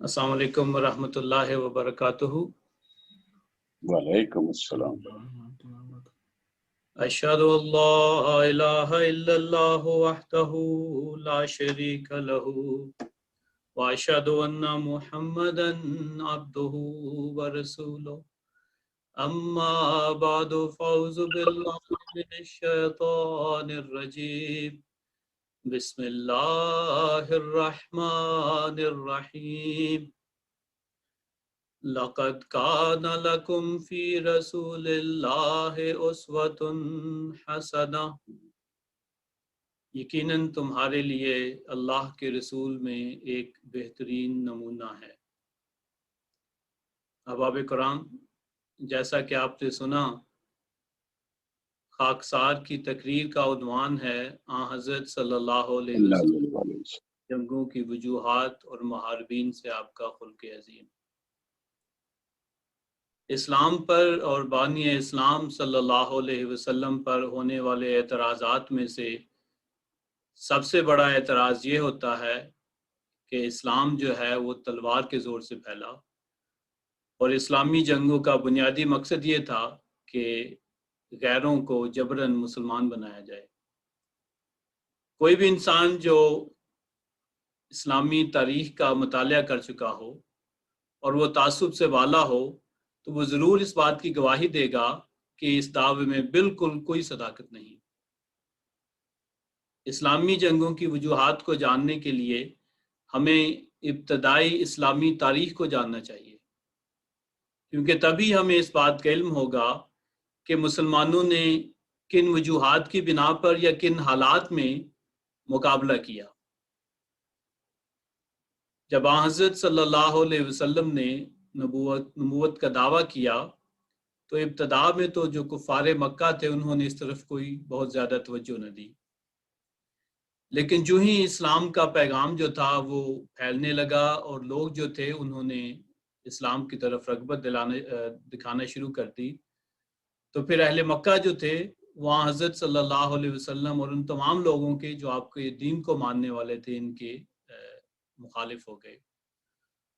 السلام علیکم ورحمۃ اللہ وبرکاتہ۔ وعلیکم السلام۔ اشہد ان لا الہ الا اللہ وحدہ لا شریک لہ واشہد ان محمدا عبدہ ورسولہ، اما بعد فاعوذ باللہ من الشیطان الرجیم، بسم اللہ الرحمن الرحیم۔ لقد كان لكم في رسول الله اسوۃ حسنہ، یقیناً تمہارے لیے اللہ کے رسول میں ایک بہترین نمونہ ہے۔ احباب کرام، جیسا کہ آپ نے سنا، خاکسار کی تقریر کا عنوان ہے آن حضرت صلی اللہ علیہ وسلم، جنگوں کی وجوہات اور محاربین سے آپ کا خلق عظیم۔ اسلام پر اور بانی اسلام صلی اللہ علیہ وسلم پر ہونے والے اعتراضات میں سے سب سے بڑا اعتراض یہ ہوتا ہے کہ اسلام جو ہے وہ تلوار کے زور سے پھیلا، اور اسلامی جنگوں کا بنیادی مقصد یہ تھا کہ غیروں کو جبراً مسلمان بنایا جائے۔ کوئی بھی انسان جو اسلامی تاریخ کا مطالعہ کر چکا ہو اور وہ تعصب سے والا ہو تو وہ ضرور اس بات کی گواہی دے گا کہ اس دعوے میں بالکل کوئی صداقت نہیں۔ اسلامی جنگوں کی وجوہات کو جاننے کے لیے ہمیں ابتدائی اسلامی تاریخ کو جاننا چاہیے، کیونکہ تبھی ہمیں اس بات کا علم ہوگا کہ مسلمانوں نے کن وجوہات کی بنا پر یا کن حالات میں مقابلہ کیا۔ جب آن حضرت صلی اللہ علیہ وسلم نے نبوت کا دعویٰ کیا تو ابتدا میں تو جو کفار مکہ تھے انہوں نے اس طرف کوئی بہت زیادہ توجہ نہ دی، لیکن جو ہی اسلام کا پیغام جو تھا وہ پھیلنے لگا اور لوگ جو تھے انہوں نے اسلام کی طرف رغبت دکھانا شروع کر دی، تو پھر اہل مکہ جو تھے وہاں حضرت صلی اللہ علیہ وسلم اور ان تمام لوگوں کے جو آپ کے دین کو ماننے والے تھے ان کے مخالف ہو گئے،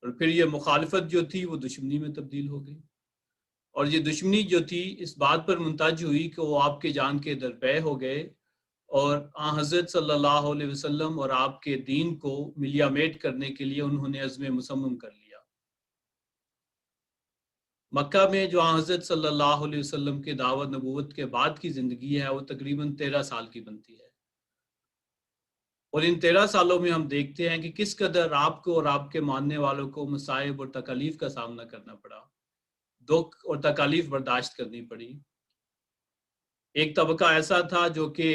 اور پھر یہ مخالفت جو تھی وہ دشمنی میں تبدیل ہو گئی، اور یہ دشمنی جو تھی اس بات پر منتج ہوئی کہ وہ آپ کے جان کے درپے ہو گئے، اور آن حضرت صلی اللہ علیہ وسلم اور آپ کے دین کو ملیا میٹ کرنے کے لیے انہوں نے عزم مصمم کر لیا۔ مکہ میں جو آن حضرت صلی اللہ علیہ وسلم کے دعوت نبوت کے بعد کی زندگی ہے وہ تقریباً 13 سال کی بنتی ہے، اور ان 13 سالوں میں ہم دیکھتے ہیں کہ کس قدر آپ کو اور آپ کے ماننے والوں کو مصائب اور تکالیف کا سامنا کرنا پڑا، دکھ اور تکالیف برداشت کرنی پڑی۔ ایک طبقہ ایسا تھا جو کہ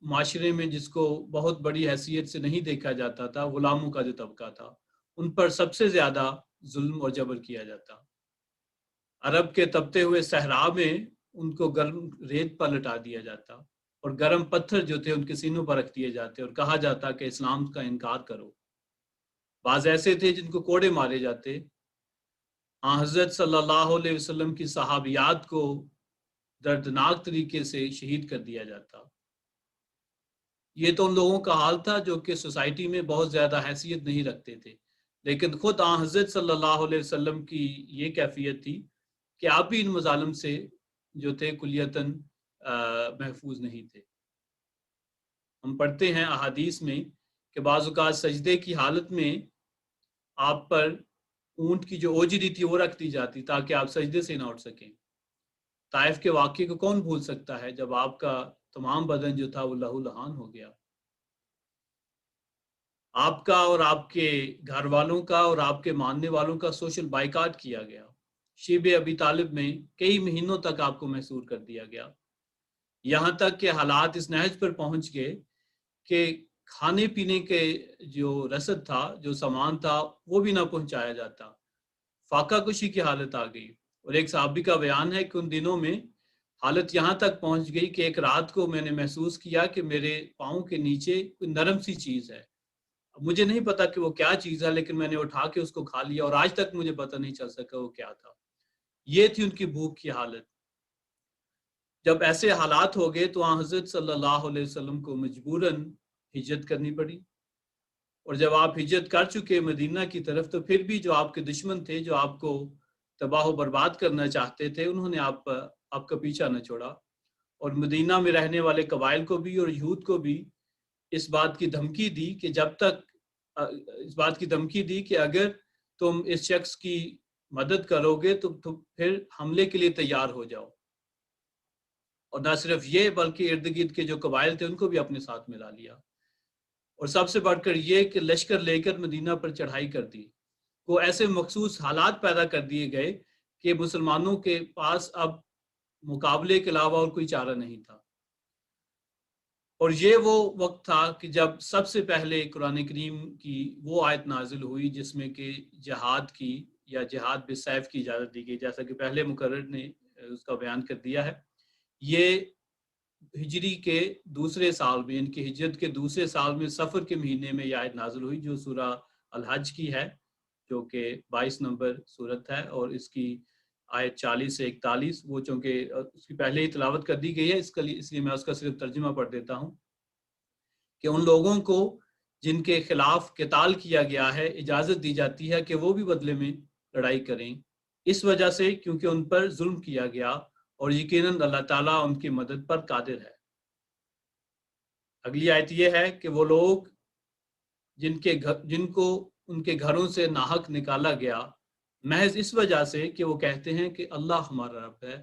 معاشرے میں جس کو بہت بڑی حیثیت سے نہیں دیکھا جاتا تھا، غلاموں کا جو طبقہ تھا، ان پر سب سے زیادہ ظلم اور جبر کیا جاتا۔ عرب کے تپتے ہوئے صحرا میں ان کو گرم ریت پر لٹا دیا جاتا، اور گرم پتھر جو تھے ان کے سینوں پر رکھ دیے جاتے اور کہا جاتا کہ اسلام کا انکار کرو۔ بعض ایسے تھے جن کو کوڑے مارے جاتے۔ حضرت صلی اللہ علیہ وسلم کی صحابیات کو دردناک طریقے سے شہید کر دیا جاتا۔ یہ تو ان لوگوں کا حال تھا جو کہ سوسائٹی میں بہت زیادہ حیثیت نہیں رکھتے تھے، لیکن خود حضرت صلی اللہ علیہ وسلم کی یہ کیفیت تھی کہ آپ بھی ان مظالم سے جو تھے کلیتاً محفوظ نہیں تھے۔ ہم پڑھتے ہیں احادیث میں کہ بعض اوقات سجدے کی حالت میں آپ پر اونٹ کی جو اوجری تھی وہ رکھ دی جاتی تاکہ آپ سجدے سے نہ اٹھ سکیں۔ طائف کے واقعے کو کون بھول سکتا ہے جب آپ کا تمام بدن جو تھا وہ لہو لہان ہو گیا۔ آپ کا اور آپ کے گھر والوں کا اور آپ کے ماننے والوں کا سوشل بائیکاٹ کیا گیا۔ شیب ابی طالب میں کئی مہینوں تک آپ کو محصور کر دیا گیا، یہاں تک کہ حالات اس نہج پر پہنچ گئے کہ کھانے پینے کے جو رسد تھا، جو سامان تھا، وہ بھی نہ پہنچایا جاتا۔ فاقہ کشی کی حالت آ گئی، اور ایک صحابی کا بیان ہے کہ ان دنوں میں حالت یہاں تک پہنچ گئی کہ ایک رات کو میں نے محسوس کیا کہ میرے پاؤں کے نیچے کوئی نرم سی چیز ہے۔ مجھے نہیں پتا کہ وہ کیا چیز ہے، لیکن میں نے اٹھا کے اس کو کھا لیا، اور آج تک مجھے پتہ نہیں چل سکا وہ کیا تھا۔ یہ تھی ان کی بھوک کی حالت۔ جب ایسے حالات ہو گئے تو حضرت صلی اللہ علیہ وسلم کو مجبوراً ہجرت کرنی پڑی، اور جب آپ ہجرت کر چکے مدینہ کی طرف تو پھر بھی جو آپ کے دشمن تھے، جو آپ کو تباہ و برباد کرنا چاہتے تھے، انہوں نے آپ کا پیچھا نہ چھوڑا، اور مدینہ میں رہنے والے قبائل کو بھی اور یہود کو بھی اس بات کی دھمکی دی کہ اگر تم اس شخص کی مدد کرو گے تو پھر حملے کے لیے تیار ہو جاؤ، اور نہ صرف یہ بلکہ ارد گرد کے جو قبائل تھے ان کو بھی اپنے ساتھ ملا لیا، اور سب سے بڑھ کر یہ کہ لشکر لے کر مدینہ پر چڑھائی کر دی۔ وہ ایسے مخصوص حالات پیدا کر دیے گئے کہ مسلمانوں کے پاس اب مقابلے کے علاوہ اور کوئی چارہ نہیں تھا۔ اور یہ وہ وقت تھا کہ جب سب سے پہلے قرآن کریم کی وہ آیت نازل ہوئی جس میں کہ جہاد کی یا جہاد بالسیف کی اجازت دی گئی، جیسا کہ پہلے مقرر نے اس کا بیان کر دیا ہے۔ یہ ہجری کے دوسرے سال میں، ان کی ہجرت کے دوسرے سال میں صفر کے مہینے میں یہ آیت نازل ہوئی، جو سورہ الحج کی ہے، جو کہ 22 نمبر سورت ہے، اور اس کی آیت 40 سے 41، وہ چونکہ اس کی پہلے ہی تلاوت کر دی گئی ہے، اس لیے میں اس کا صرف ترجمہ پڑھ دیتا ہوں کہ ان لوگوں کو جن کے خلاف قتال کیا گیا ہے اجازت دی جاتی ہے کہ وہ بھی بدلے میں لڑائی کریں، اس وجہ سے کیونکہ ان پر ظلم کیا گیا، اور یقیناً اللہ تعالیٰ ان کی مدد پر قادر ہے۔ اگلی آیت یہ ہے کہ وہ لوگ جن کو ان کے گھروں سے ناحق نکالا گیا محض اس وجہ سے کہ وہ کہتے ہیں کہ اللہ ہمارا رب ہے،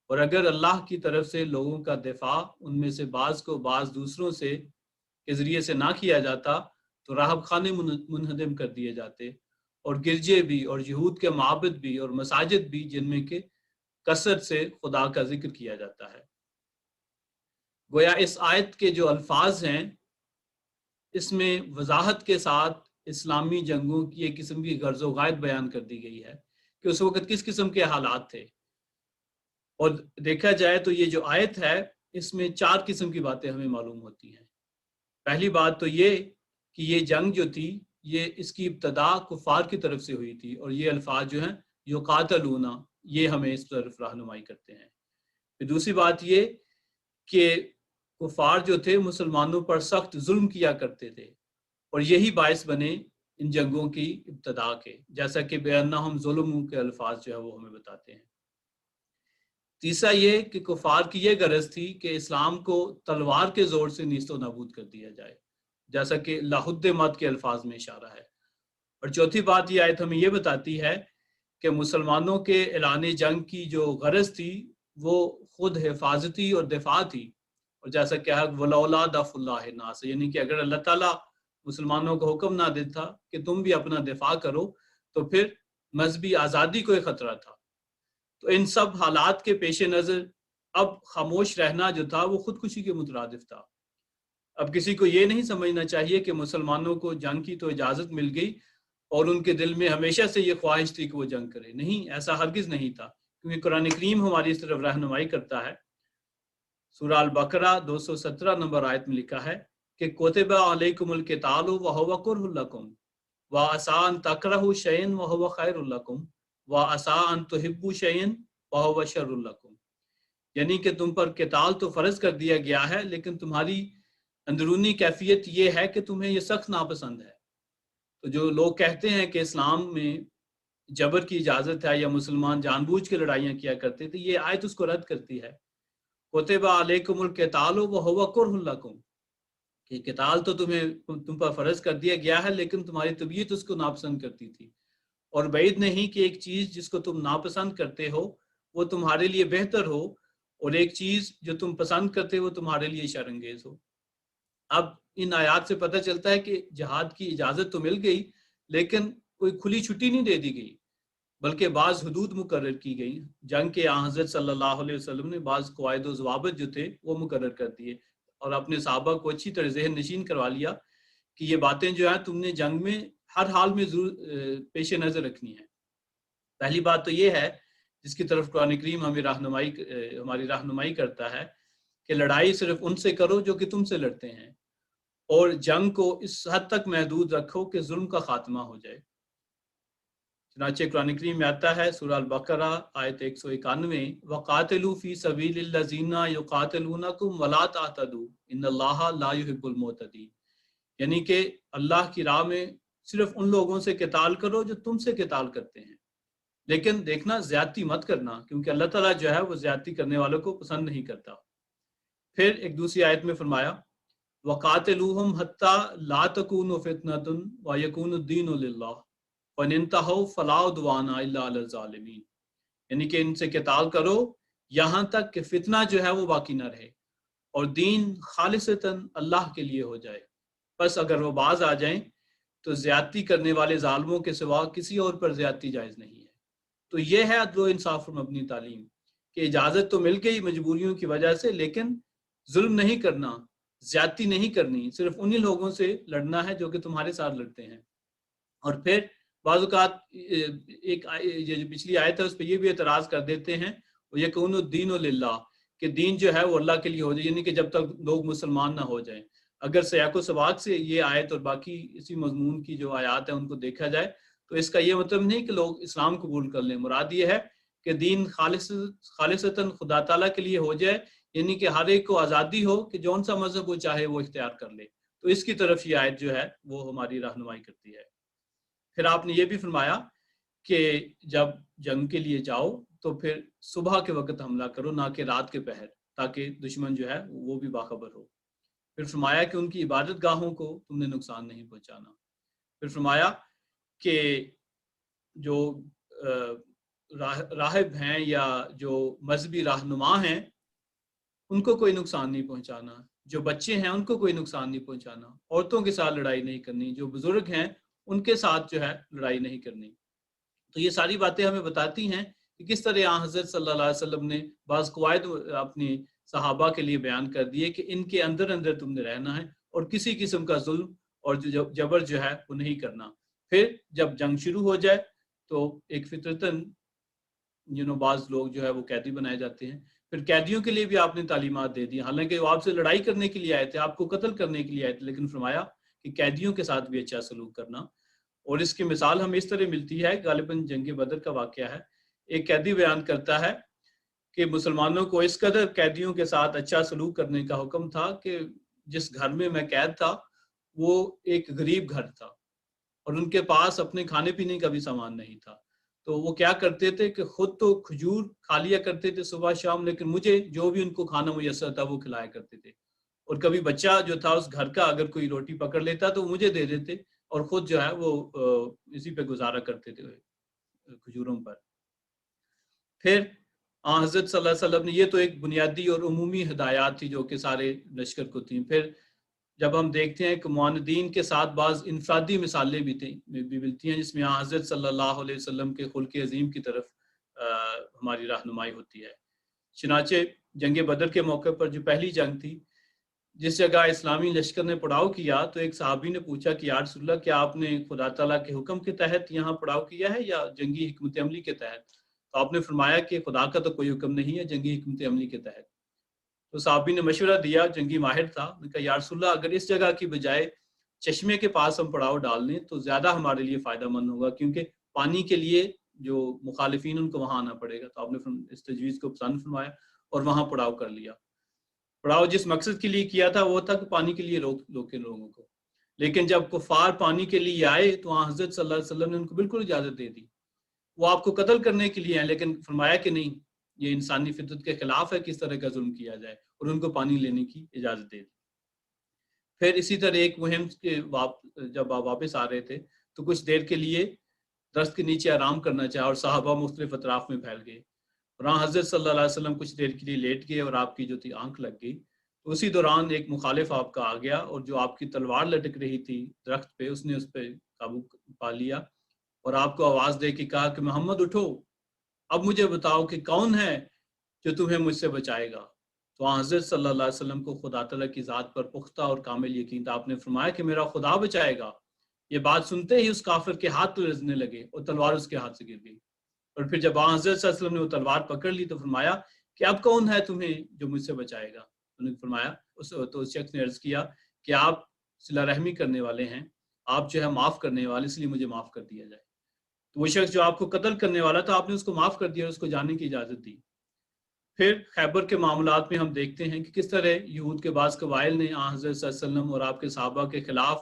اور اگر اللہ کی طرف سے لوگوں کا دفاع ان میں سے بعض کو بعض دوسروں سے کے ذریعے سے نہ کیا جاتا تو راہب خانے منہدم کر دیے جاتے، اور گرجے بھی اور یہود کے معابد بھی اور مساجد بھی جن میں کہ کثرت سے خدا کا ذکر کیا جاتا ہے۔ گویا اس آیت کے جو الفاظ ہیں اس میں وضاحت کے ساتھ اسلامی جنگوں کی ایک قسم کی غرض و غائب بیان کر دی گئی ہے کہ اس وقت کس قسم کے حالات تھے، اور دیکھا جائے تو یہ جو آیت ہے اس میں 4 قسم کی باتیں ہمیں معلوم ہوتی ہیں۔ پہلی بات تو یہ کہ یہ جنگ جو تھی یہ اس کی ابتدا کفار کی طرف سے ہوئی تھی، اور یہ الفاظ جو ہیں یقاتلون یہ ہمیں اس طرف رہنمائی کرتے ہیں۔ پھر دوسری بات یہ کہ کفار جو تھے مسلمانوں پر سخت ظلم کیا کرتے تھے، اور یہی باعث بنے ان جنگوں کی ابتدا کے، جیسا کہ بِأَنَّهُمْ ظُلِمُوا کے الفاظ جو ہے وہ ہمیں بتاتے ہیں۔ تیسرا یہ کہ کفار کی یہ غرض تھی کہ اسلام کو تلوار کے زور سے نیست و نابود کر دیا جائے، جیسا کہ لَحُدِّمَتْ کے الفاظ میں اشارہ ہے۔ اور چوتھی بات یہ آیت ہمیں یہ بتاتی ہے کہ مسلمانوں کے اعلان جنگ کی جو غرض تھی وہ خود حفاظتی اور دفاع تھی، اور جیسا کہ وَلَوْلَا دَفْعُ اللَّهِ النَّاسَ، یعنی کہ اگر اللہ تعالیٰ مسلمانوں کو حکم نہ دیتا کہ تم بھی اپنا دفاع کرو تو پھر مذہبی آزادی کو ایک خطرہ تھا۔ تو ان سب حالات کے پیش نظر اب خاموش رہنا جو تھا وہ خودکشی کے مترادف تھا۔ اب کسی کو یہ نہیں سمجھنا چاہیے کہ مسلمانوں کو جنگ کی تو اجازت مل گئی اور ان کے دل میں ہمیشہ سے یہ خواہش تھی کہ وہ جنگ کرے، نہیں، ایسا ہرگز نہیں تھا، کیونکہ قرآن کریم ہماری اس طرف رہنمائی کرتا ہے۔ سورہ البقرہ 217 نمبر آیت میں لکھا ہے کہ کتب علیکم القتال وہو کرہ لکم وعسیٰ ان تکرہوا شیئا وہو خیر لکم وعسیٰ ان تحبوا شیئا وہو شر لکم، یعنی کہ تم پر قتال تو فرض کر دیا گیا ہے لیکن تمہاری اندرونی کیفیت یہ ہے کہ تمہیں یہ سخت ناپسند ہے۔ تو جو لوگ کہتے ہیں کہ اسلام میں جبر کی اجازت ہے یا مسلمان جان بوجھ کے لڑائیاں کیا کرتے تھے، یہ آیت اس کو رد کرتی ہے۔ کتب علیکم القتال وہو کرہ لکم، کہ قتال تو تم پر فرض کر دیا گیا ہے لیکن تمہاری طبیعت اس کو ناپسند کرتی تھی، اور بعید نہیں کہ ایک چیز جس کو تم ناپسند کرتے ہو وہ تمہارے لیے بہتر ہو، اور ایک چیز جو تم پسند کرتے وہ تمہارے لیے شر انگیز ہو۔ اب ان آیات سے پتہ چلتا ہے کہ جہاد کی اجازت تو مل گئی لیکن کوئی کھلی چھٹی نہیں دے دی گئی، بلکہ بعض حدود مقرر کی گئی۔ جنگ کے حضرت صلی اللہ علیہ وسلم نے بعض قواعد و ضوابط جو تھے وہ مقرر کر دیے، اور اپنے صحابہ کو اچھی طرح ذہن نشین کروا لیا کہ یہ باتیں جو ہیں تم نے جنگ میں ہر حال میں ضرور پیش نظر رکھنی ہے۔ پہلی بات تو یہ ہے جس کی طرف قرآن کریم ہماری رہنمائی کرتا ہے کہ لڑائی صرف ان سے کرو جو کہ تم سے لڑتے ہیں، اور جنگ کو اس حد تک محدود رکھو کہ ظلم کا خاتمہ ہو جائے۔ چنانچہ قرآن کریم میں آتا ہے سورہ البقرہ آیت 191 وَقَاتِلُوا فِي سَبِيلِ الَّذِينَ يُقَاتِلُونَكُمْ وَلَا تَعْتَدُوا إِنَّ اللَّهَ لَا يُحِبُّ الْمُعْتَدِينَ، یعنی کہ اللہ کی راہ میں صرف ان لوگوں سے قتال کرو جو تم سے قتال کرتے ہیں، لیکن دیکھنا زیادتی مت کرنا، کیونکہ اللہ تعالیٰ جو ہے وہ زیادتی کرنے والوں کو پسند نہیں کرتا۔ پھر ایک دوسری آیت میں فرمایا وَقَاتِلُوهُمْ حَتَّى لَا تَكُونُ فِتْنَةٌ وَيَكُونُ الدِّينُ لِلَّهِ فَإِنِ انْتَهَوْا فَلَا عُدْوَانَ إِلَّا عَلَى الظَّالِمِينَ، یعنی کہ ان سے قتال کرو یہاں تک کہ فتنہ جو ہے وہ باقی نہ رہے اور دین خالصتاً اللہ کے لیے ہو جائے، بس اگر وہ باز آ جائیں تو زیادتی کرنے والے ظالموں کے سوا کسی اور پر زیادتی جائز نہیں ہے۔ تو یہ ہے عدل و انصاف پر مبنی تعلیم کہ اجازت تو مل گئی مجبوریوں کی وجہ سے، لیکن ظلم نہیں کرنا، زیادتی نہیں کرنی، صرف انہی لوگوں سے لڑنا ہے جو کہ تمہارے ساتھ لڑتے ہیں۔ اور پھر بعض اوقات ایک جو پچھلی آیت ہے اس پہ یہ بھی اعتراض کر دیتے ہیں وَيَكُونُ الدِّينُ لِلَّهِ، کہ دین جو ہے وہ اللہ کے لیے ہو جائے، یعنی کہ جب تک لوگ مسلمان نہ ہو جائیں۔ اگر سیاق و سباق سے یہ آیت اور باقی اسی مضمون کی جو آیات ہیں ان کو دیکھا جائے تو اس کا یہ مطلب نہیں کہ لوگ اسلام قبول کر لیں، مراد یہ ہے کہ دین خالصتاً خدا تعالیٰ کے لیے ہو جائے، یعنی کہ ہر ایک کو آزادی ہو کہ جون سا مذہب وہ چاہے وہ اختیار کر لے۔ تو اس کی طرف یہ آیت جو ہے وہ ہماری رہنمائی کرتی ہے۔ پھر آپ نے یہ بھی فرمایا کہ جب جنگ کے لیے جاؤ تو پھر صبح کے وقت حملہ کرو، نہ کہ رات کے پہر، تاکہ دشمن جو ہے وہ بھی باخبر ہو۔ پھر فرمایا کہ ان کی عبادت گاہوں کو تم نے نقصان نہیں پہنچانا۔ پھر فرمایا کہ جو راہب ہیں یا جو مذہبی رہنما ہیں ان کو کوئی نقصان نہیں پہنچانا، جو بچے ہیں ان کو کوئی نقصان نہیں پہنچانا، عورتوں کے ساتھ لڑائی نہیں کرنی، جو بزرگ ہیں ان کے ساتھ جو ہے لڑائی نہیں کرنی۔ تو یہ ساری باتیں ہمیں بتاتی ہیں کہ کس طرح آن حضرت صلی اللہ علیہ وسلم نے بعض قواعد اپنی صحابہ کے لیے بیان کر دیے کہ ان کے اندر اندر تم نے رہنا ہے اور کسی قسم کا ظلم اور جبر جو ہے وہ نہیں کرنا۔ پھر جب جنگ شروع ہو جائے تو ایک فطرتاً بعض لوگ جو ہے وہ قیدی بنائے جاتے ہیں، پھر قیدیوں کے لیے بھی آپ نے تعلیمات دے دی، حالانکہ وہ آپ سے لڑائی کرنے کے لیے آئے تھے، آپ کو قتل کرنے کے لیے آئے تھے، لیکن فرمایا کہ قیدیوں کے ساتھ بھی اچھا سلوک کرنا۔ اور اس کی مثال ہمیں اس طرح ملتی ہے، غالباً جنگ بدر کا واقعہ ہے، ایک قیدی بیان کرتا ہے کہ مسلمانوں کو اس قدر قیدیوں کے ساتھ اچھا سلوک کرنے کا حکم تھا کہ جس گھر میں میں قید تھا وہ ایک غریب گھر تھا اور ان کے پاس اپنے کھانے پینے کا بھی سامان نہیں تھا، تو وہ کیا کرتے تھے کہ خود تو کھجور کھا لیا کرتے تھے صبح شام، لیکن مجھے جو بھی ان کو کھانا میسر تھا وہ کھلایا کرتے تھے، اور کبھی بچہ جو تھا اس گھر کا اگر کوئی روٹی پکڑ لیتا تو مجھے دے دیتے اور خود جو ہے وہ اسی پہ گزارا کرتے تھے کھجوروں پر۔ پھر حضرت صلی اللہ علیہ وسلم نے، یہ تو ایک بنیادی اور عمومی ہدایات تھی جو کہ سارے لشکر کو تھیں۔ پھر جب ہم دیکھتے ہیں کہ معاندین کے ساتھ بعض انفرادی مثالیں بھی ملتی ہیں جس میں حضرت صلی اللہ علیہ وسلم کے خلق عظیم کی طرف ہماری رہنمائی ہوتی ہے۔ چنانچہ جنگ بدر کے موقع پر جو پہلی جنگ تھی، جس جگہ اسلامی لشکر نے پڑاؤ کیا، تو ایک صحابی نے پوچھا کہ یا رسول اللہ کیا آپ نے خدا تعالیٰ کے حکم کے تحت یہاں پڑاؤ کیا ہے یا جنگی حکمت عملی کے تحت؟ تو آپ نے فرمایا کہ خدا کا تو کوئی حکم نہیں ہے، جنگی حکمت عملی کے تحت۔ تو صحابی نے مشورہ دیا، جنگی ماہر تھا، نے کہا یا رسول اللہ اگر اس جگہ کی بجائے چشمے کے پاس ہم پڑاؤ ڈال لیں تو زیادہ ہمارے لیے فائدہ مند ہوگا، کیونکہ پانی کے لیے جو مخالفین ان کو وہاں آنا پڑے گا۔ تو آپ نے اس تجویز کو پسند فرمایا اور وہاں پڑاؤ کر لیا۔ پڑاؤ جس مقصد کے لیے کیا تھا وہ تھا کہ پانی کے لیے روکے لوگوں کو، لیکن جب کفار پانی کے لیے آئے تو وہاں حضرت صلی اللہ علیہ وسلم نے ان کو بالکل اجازت دے دی۔ وہ آپ کو قتل کرنے کے لیے ہیں، لیکن فرمایا کہ نہیں، یہ انسانی فطرت کے خلاف ہے کس طرح کا ظلم کیا جائے، اور ان کو پانی لینے کی اجازت دے دی۔ پھر اسی طرح ایک مہم کے جب آپ واپس آ رہے تھے تو کچھ دیر کے لیے درخت کے نیچے آرام کرنا چاہا اور صحابہ مختلف اطراف میں پھیل گئے، اور حضرت صلی اللہ علیہ وسلم کچھ دیر کے لیے لیٹ گئے اور آپ کی جو تھی آنکھ لگ گئی، تو اسی دوران ایک مخالف آپ کا آ گیا اور جو آپ کی تلوار لٹک رہی تھی درخت پہ، اس نے اس پہ قابو پا لیا اور آپ کو آواز دے کے کہا کہ محمد اٹھو، اب مجھے بتاؤ کہ کون ہے جو تمہیں مجھ سے بچائے گا۔ تو حضرت صلی اللہ علیہ وسلم کو خدا تعالیٰ کی ذات پر پختہ اور کامل یقین تھا، آپ نے فرمایا کہ میرا خدا بچائے گا۔ یہ بات سنتے ہی اس کافر کے ہاتھ لرزنے لگے اور تلوار اس کے ہاتھ سے گر گئی، اور پھر جب حضرت صلی اللہ علیہ وسلم نے وہ تلوار پکڑ لی تو فرمایا کہ اب کون ہے تمہیں جو مجھ سے بچائے گا؟ انہوں نے فرمایا تو اس شخص نے عرض کیا کہ آپ صلہ رحمی کرنے والے ہیں، آپ جو ہے معاف کرنے والے، اس لیے مجھے معاف کر دیا جائے۔ تو وہ شخص جو آپ کو قتل کرنے والا تھا، آپ نے اس کو معاف کر دیا اور اس کو جانے کی اجازت دی۔ پھر خیبر کے معاملات میں ہم دیکھتے ہیں کہ کس طرح یہود کے بعض قبائل نے حضرت صلی اللہ علیہ وسلم اور آپ کے صحابہ کے خلاف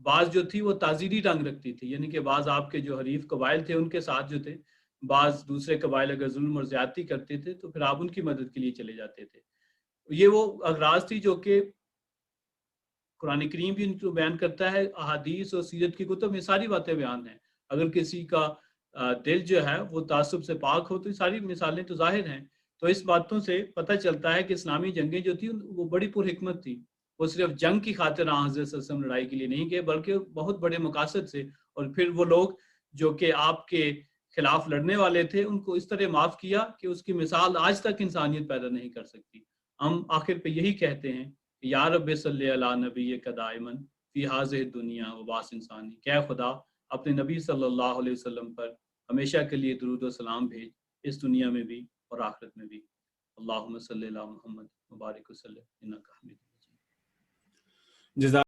بعض جو تھی وہ تعزیری رنگ رکھتی تھی، یعنی کہ بعض آپ کے جو حریف قبائل تھے ان کے ساتھ جو تھے، بعض دوسرے قبائل اگر ظلم اور زیادتی کرتے تھے تو پھر آپ ان کی مدد کے لیے چلے جاتے تھے. یہ وہ اغراض تھی جو کہ قرآن کریم بھی ان کو بیان کرتا ہے، احادیث اور سیرت کی کتب میں ساری باتیں بیان ہیں. اگر کسی کا دل جو ہے وہ تعصب سے پاک ہو تو یہ ساری مثالیں تو ظاہر ہیں. تو اس باتوں سے پتہ چلتا ہے کہ اسلامی جنگیں جو تھیں وہ بڑی پر حکمت تھی. وہ صرف جنگ کی خاطر حضرت صلی اللہ علیہ وسلم لڑائی کے لیے نہیں گئے بلکہ بہت بڑے مقاصد سے. اور پھر وہ لوگ جو کہ آپ کے خلاف لڑنے والے تھے ان کو اس طرح معاف کیا کہ اس کی مثال آج تک انسانیت پیدا نہیں کر سکتی. ہم آخر پہ یہی کہتے ہیں کہ یا رب صلی علی نبی کا دائمن فی حاضر دنیا و باس انسانی، کہ خدا اپنے نبی صلی اللہ علیہ وسلم پر ہمیشہ کے لیے درود و سلام بھیج، اس دنیا میں بھی اور آخرت میں بھی. اللہم صلی علی محمد مبارک وسلم انک حمید مجید.